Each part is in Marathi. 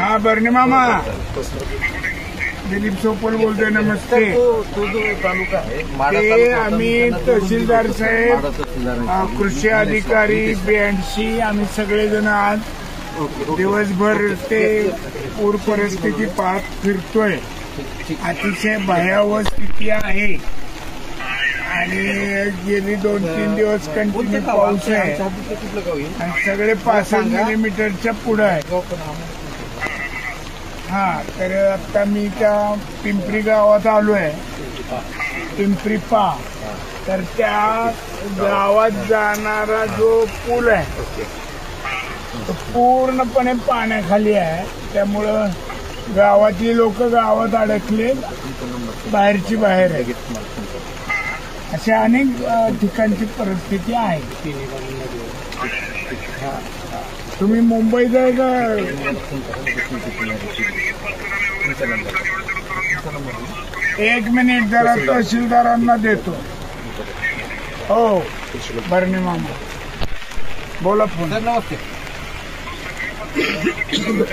हाँ बर्नी मामा, दिलीप सोपल बोलतोय. नमस्ते. तो जो तालुका आहे ते आम्ही तहसीलदार साहेब, कृषी अधिकारी, BNC आम्ही सगळेजण आज दिवसभर ते पूर परिस्थिती पाहत फिरतोय. अतिशय भयावह स्थिती आहे आणि गेली 2-3 दिवस कंटिन्यू पाऊस आहे आणि सगळे 5 मिलीमीटरच्या पुढे आहे. हा, तर आता मी त्या पिंपरी गावात आलो आहे, पिंपरी पा. तर त्या गावात जाणारा जो पूल आहे तो पूर्णपणे पाण्याखाली आहे. त्यामुळं गावातली लोक गावात अडकले, बाहेरची बाहेर आहे. अशा अनेक ठिकाणची परिस्थिती आहे. तुम्ही मुंबईत आहे का? एक मिनिट जरा तहसीलदारांना देतो. हो बर्नी मामा बोला. फोन. नमस्ते.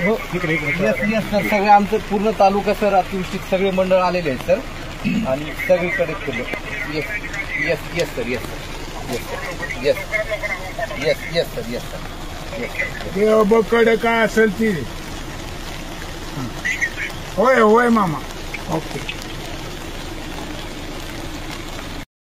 हो यस सर, सगळे आमचं पूर्ण तालुका सर अतिवृष्टीत सगळे मंडळ आलेले आहेत सर आणि सगळीकडे yes yes yes sir yes sir yes yes yes sir yes sir. देवबकड काय असेल ती. होय होय मामा. ओके.